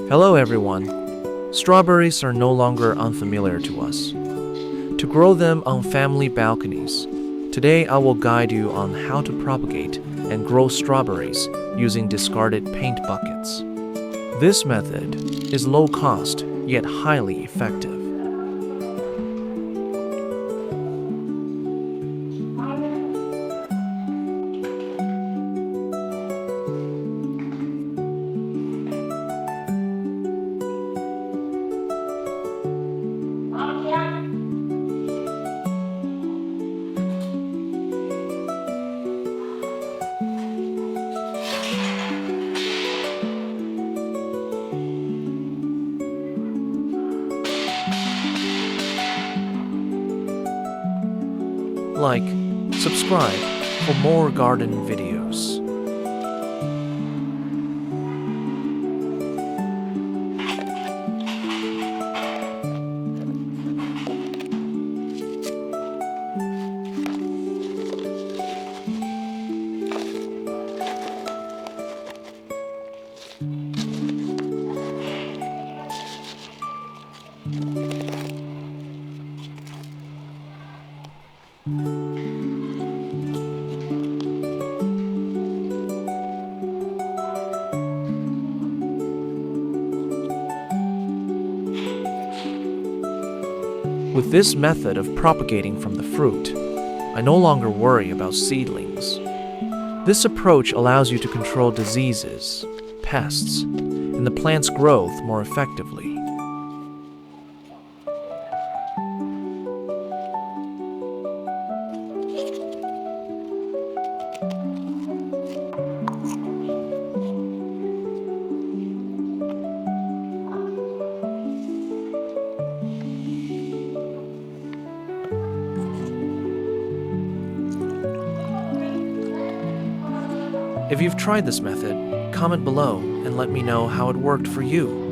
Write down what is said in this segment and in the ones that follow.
Hello everyone. Strawberries are no longer unfamiliar to us. To grow them on family balconies, today I will guide you on how to propagate and grow strawberries using discarded paint buckets. This method is low cost yet highly effective. Like, subscribe for more garden videos. With this method of propagating from the fruit, I no longer worry about seedlings. This approach allows you to control diseases, pests, and the plant's growth more effectively. If you've tried this method, comment below and let me know how it worked for you.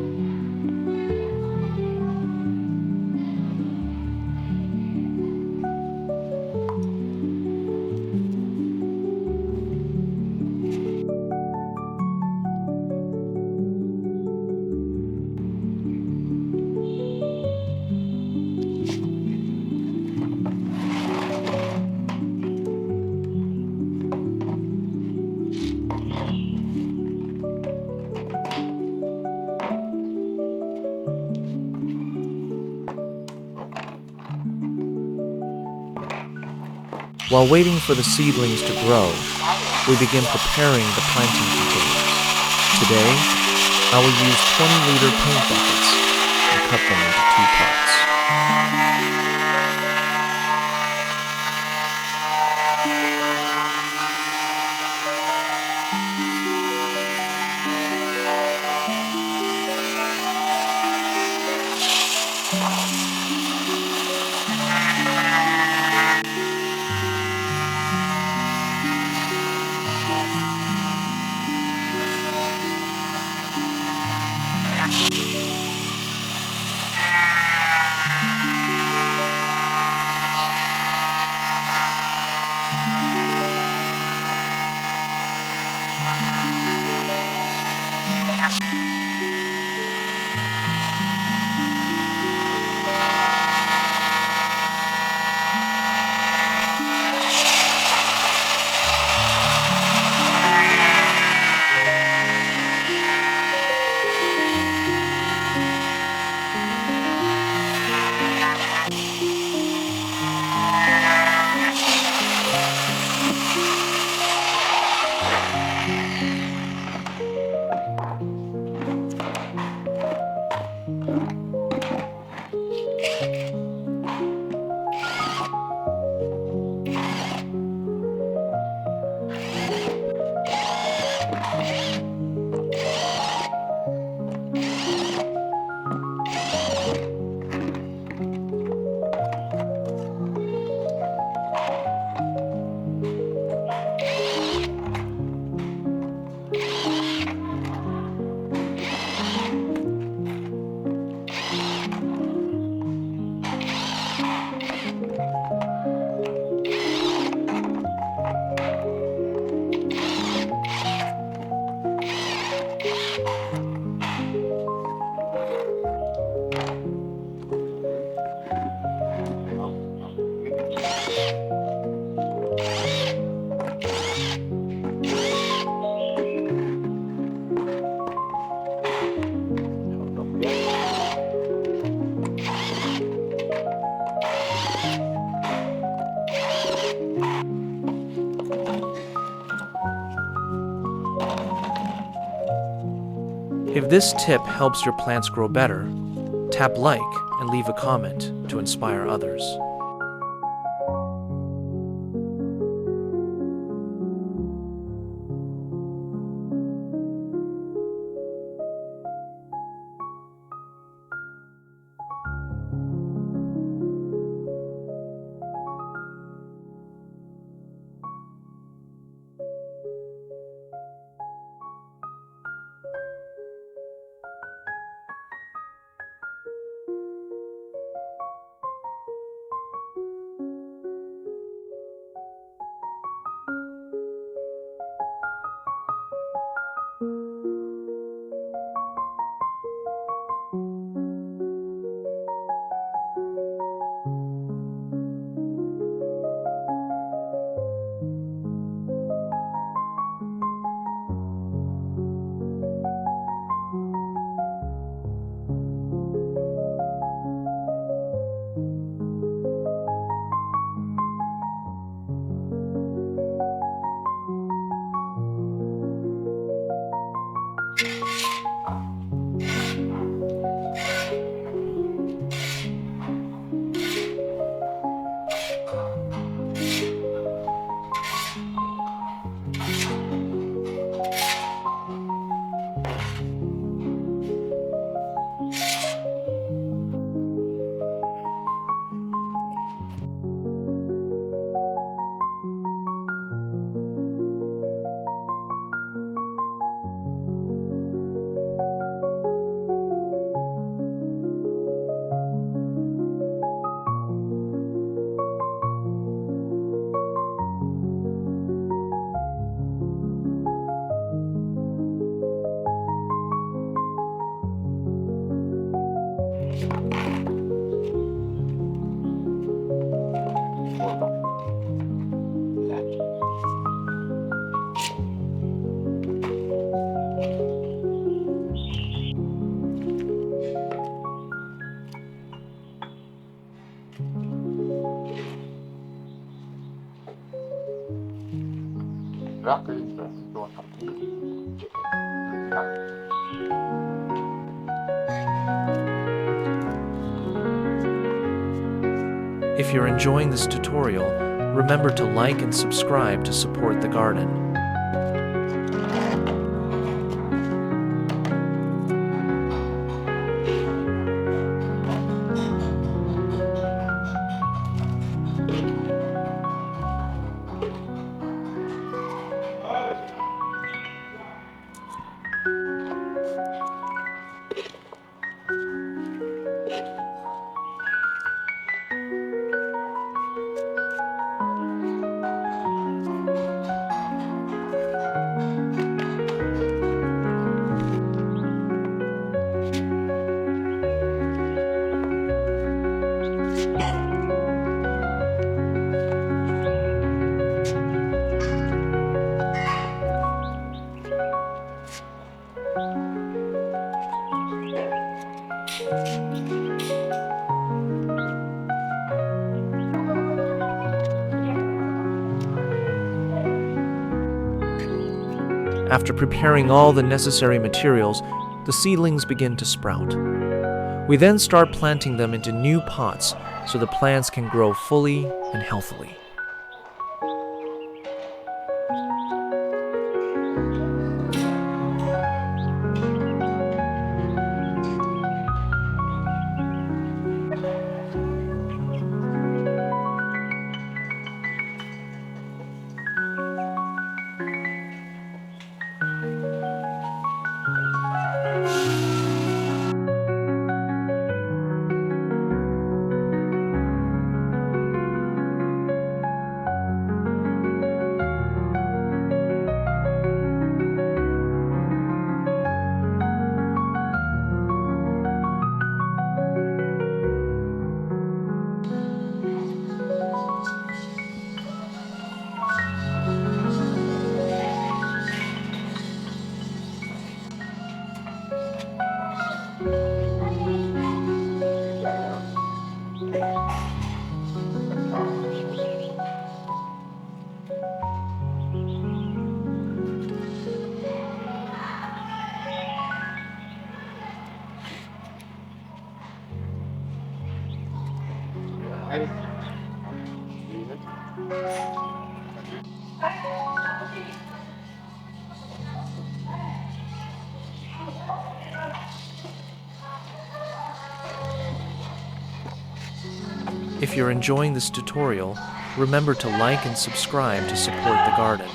While waiting for the seedlings to grow, we begin preparing the planting containers. Today, I will use 20-liter paint buckets and cut them into 2 parts. If this tip helps your plants grow better, tap like and leave a comment to inspire others. If you're enjoying this tutorial, remember to like and subscribe to support the garden. After preparing all the necessary materials, the seedlings begin to sprout. We then start planting them into new pots so the plants can grow fully and healthily. If you're enjoying this tutorial, remember to like and subscribe to support the garden.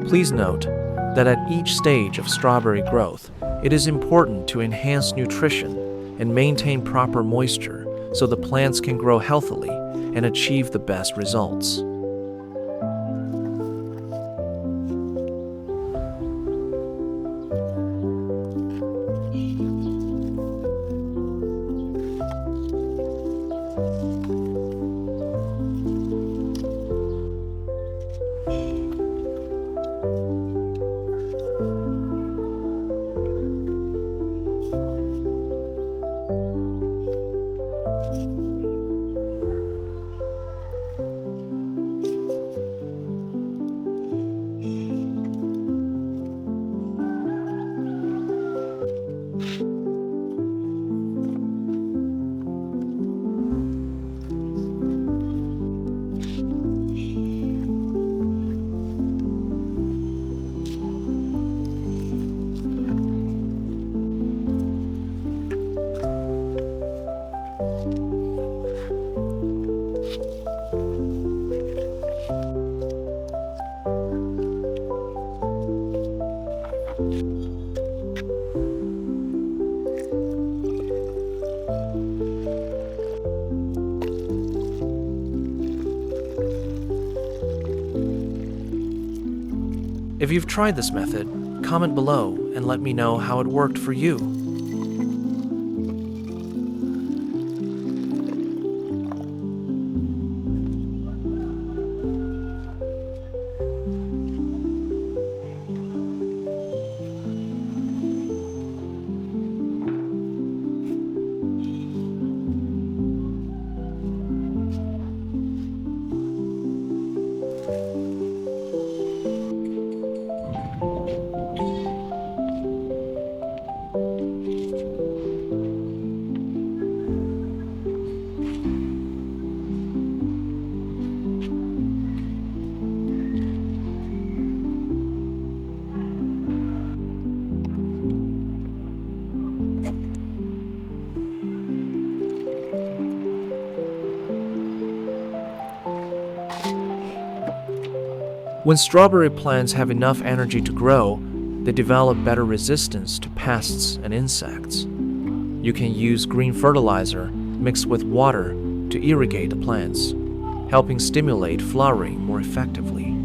Please note that at each stage of strawberry growth, it is important to enhance nutrition and maintain proper moisture so the plants can grow healthily and achieve the best results. If you've tried this method, comment below and let me know how it worked for you. When strawberry plants have enough energy to grow, they develop better resistance to pests and insects. You can use green fertilizer mixed with water to irrigate the plants, helping stimulate flowering more effectively.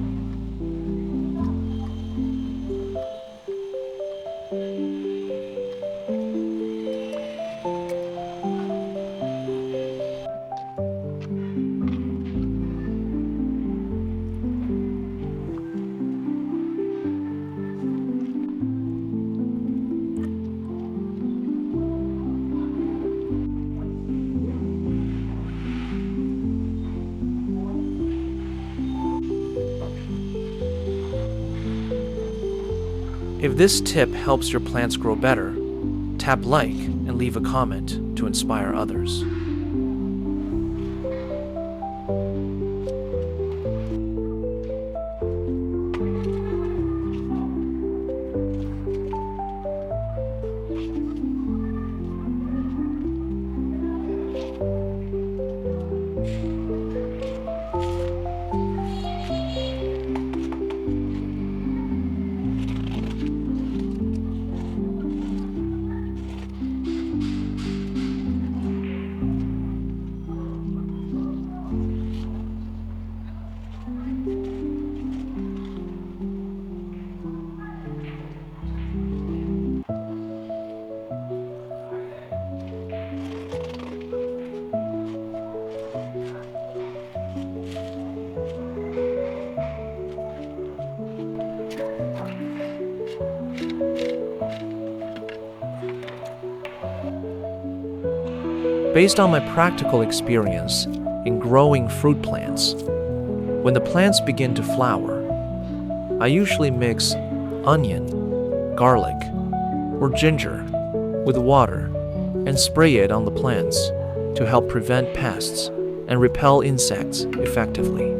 If this tip helps your plants grow better, tap like and leave a comment to inspire others. Based on my practical experience in growing fruit plants, when the plants begin to flower, I usually mix onion, garlic, or ginger with water and spray it on the plants to help prevent pests and repel insects effectively.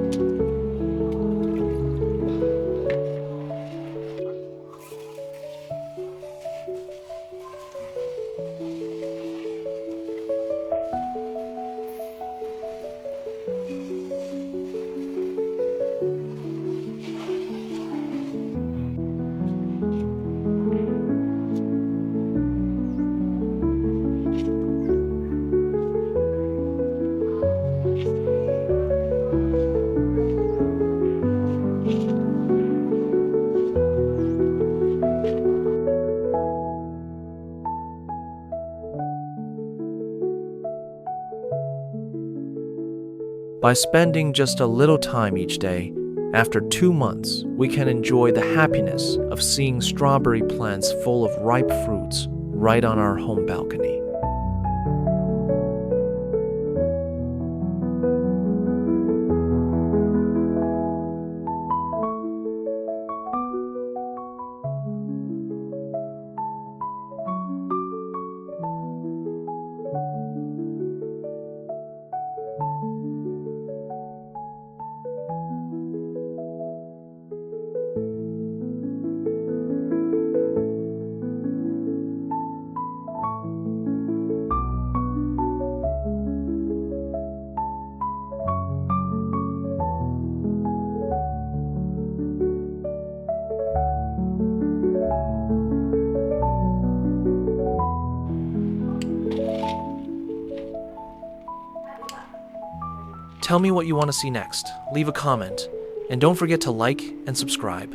By spending just a little time each day, after 2 months, we can enjoy the happiness of seeing strawberry plants full of ripe fruits right on our home balcony. Tell me what you want to see next, leave a comment, and don't forget to like and subscribe.